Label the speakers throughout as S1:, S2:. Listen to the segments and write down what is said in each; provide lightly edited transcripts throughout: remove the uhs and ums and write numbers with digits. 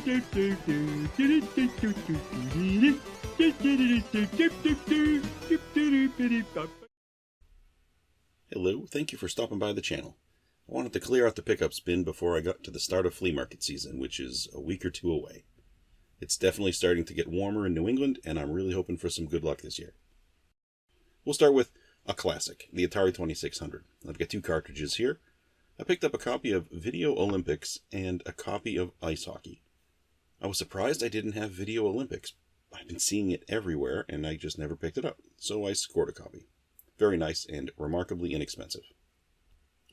S1: Hello, thank you for stopping by the channel. I wanted to clear out the pickups bin before I got to the start of flea market season, which is a week or two away. It's definitely starting to get warmer in New England, and I'm really hoping for some good luck this year. We'll start with a classic, the Atari 2600. I've got two cartridges here. I picked up a copy of Video Olympics and a copy of Ice Hockey. I was surprised I didn't have Video Olympics. I've been seeing it everywhere, and I just never picked it up, so I scored a copy. Very nice and remarkably inexpensive.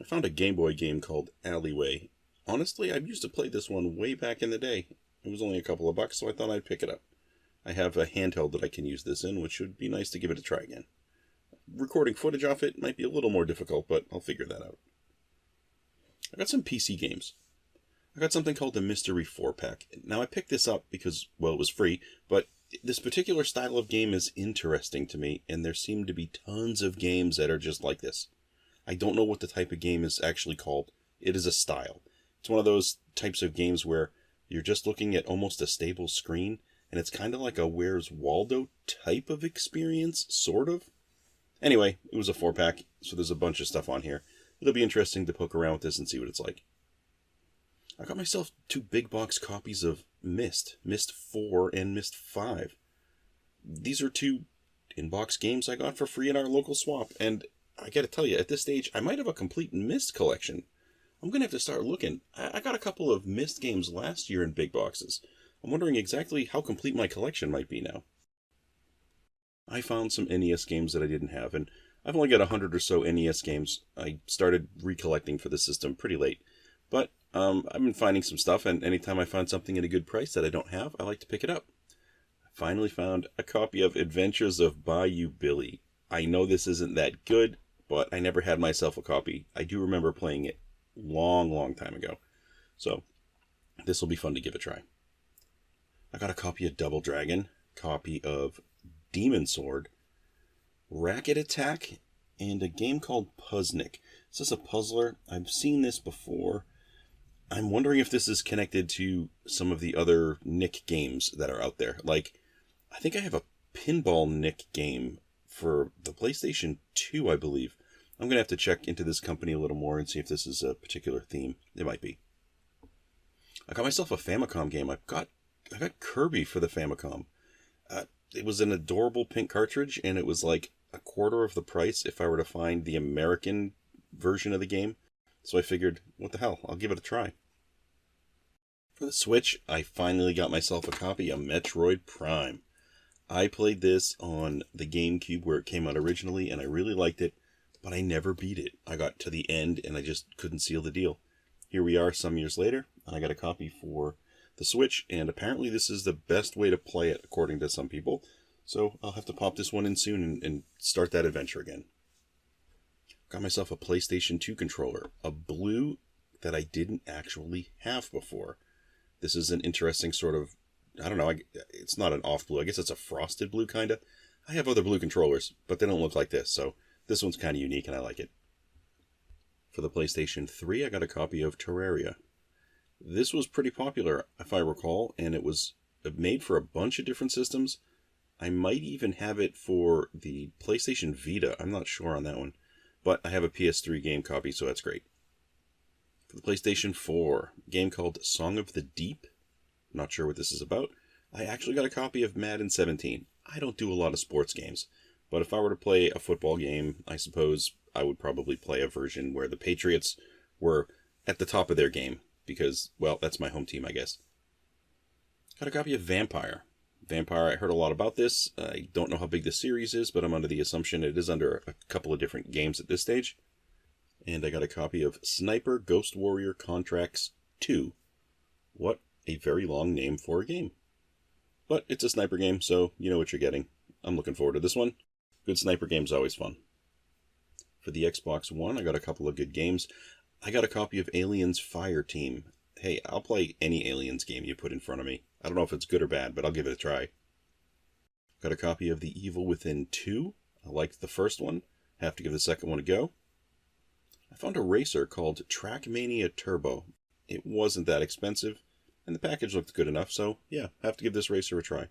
S1: I found a Game Boy game called Alleyway. Honestly, I used to play this one way back in the day. It was only a couple of bucks, so I thought I'd pick it up. I have a handheld that I can use this in, which would be nice to give it a try again. Recording footage off it might be a little more difficult, but I'll figure that out. I got some PC games. I got something called the Mystery 4-Pack. Now, I picked this up because, well, it was free, but this particular style of game is interesting to me, and there seem to be tons of games that are just like this. I don't know what the type of game is actually called. It is a style. It's one of those types of games where you're just looking at almost a stable screen, and it's kind of like a Where's Waldo type of experience, sort of. Anyway, it was a 4-pack, so there's a bunch of stuff on here. It'll be interesting to poke around with this and see what it's like. I got myself two big box copies of Myst 4 and Myst 5. These are two in-box games I got for free in our local swap, and I gotta tell you, at this stage, I might have a complete Myst collection. I'm gonna have to start looking. I got a couple of Myst games last year in big boxes. I'm wondering exactly how complete my collection might be now. I found some NES games that I didn't have, and I've only got 100 or so NES games. I started recollecting for the system pretty late, but I've been finding some stuff, and anytime I find something at a good price that I don't have, I like to pick it up. I finally found a copy of Adventures of Bayou Billy. I know this isn't that good, but I never had myself a copy. I do remember playing it long time ago, so this will be fun to give a try. I got a copy of Double Dragon, copy of Demon Sword, Racket Attack, and a game called Puzznic. Is this a puzzler? I've seen this before. I'm wondering if this is connected to some of the other Nick games that are out there. Like, I think I have a Pinball Nick game for the PlayStation 2, I believe. I'm going to have to check into this company a little more and see if this is a particular theme. It might be. I got myself a Famicom game. I got Kirby for the Famicom. It was an adorable pink cartridge, and it was like a quarter of the price if I were to find the American version of the game. So I figured, what the hell, I'll give it a try. For the Switch, I finally got myself a copy of Metroid Prime. I played this on the GameCube where it came out originally, and I really liked it, but I never beat it. I got to the end, and I just couldn't seal the deal. Here we are some years later, and I got a copy for the Switch, and apparently this is the best way to play it, according to some people. So I'll have to pop this one in soon and start that adventure again. Got myself a PlayStation 2 controller, a blue that I didn't actually have before. This is an interesting sort of, I don't know, it's not an off blue, I guess it's a frosted blue kind of. I have other blue controllers, but they don't look like this, so this one's kind of unique and I like it. For the PlayStation 3, I got a copy of Terraria. This was pretty popular, if I recall, and it was made for a bunch of different systems. I might even have it for the PlayStation Vita, I'm not sure on that one. But I have a PS3 game copy, so that's great. For the PlayStation 4, a game called Song of the Deep. Not sure what this is about. I actually got a copy of Madden 17. I don't do a lot of sports games, but if I were to play a football game, I suppose I would probably play a version where the Patriots were at the top of their game, because, well, that's my home team, I guess. Got a copy of Vampire. I heard a lot about this. I don't know how big the series is, but I'm under the assumption it is under a couple of different games at this stage. And I got a copy of Sniper Ghost Warrior Contracts 2. What a very long name for a game. But it's a sniper game, so you know what you're getting. I'm looking forward to this one. Good sniper game's always fun. For the Xbox One, I got a couple of good games. I got a copy of Aliens Fireteam. Hey, I'll play any Aliens game you put in front of me. I don't know if it's good or bad, but I'll give it a try. Got a copy of The Evil Within 2. I liked the first one. Have to give the second one a go. I found a racer called Trackmania Turbo. It wasn't that expensive. and the package looked good enough, so yeah, have to give this racer a try.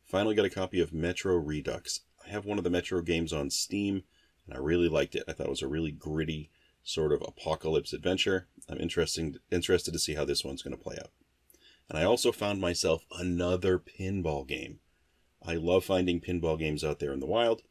S1: Finally got a copy of Metro Redux. I have one of the Metro games on Steam, and I really liked it. I thought it was a really gritty sort of apocalypse adventure. I'm interested to see how this one's going to play out. And I also found myself another pinball game. I love finding pinball games out there in the wild.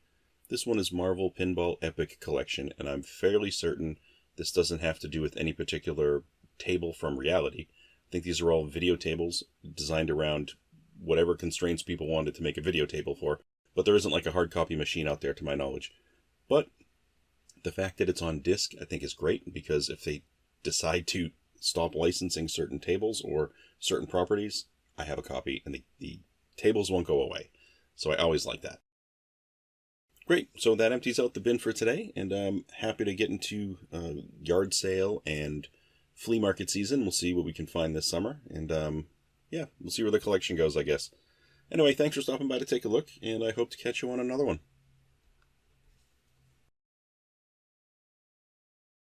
S1: This one is Marvel Pinball Epic Collection, and I'm fairly certain this doesn't have to do with any particular table from reality. I think these are all video tables designed around whatever constraints people wanted to make a video table for, but there isn't like a hard copy machine out there to my knowledge. But the fact that it's on disc I think is great, because if they decide to stop licensing certain tables or certain properties, I have a copy, and the tables won't go away. So I always like that. Great, so that empties out the bin for today, and I'm happy to get into yard sale and flea market season. We'll see what we can find this summer, and yeah, we'll see where the collection goes, I guess. Anyway, thanks for stopping by to take a look, and I hope to catch you on another one.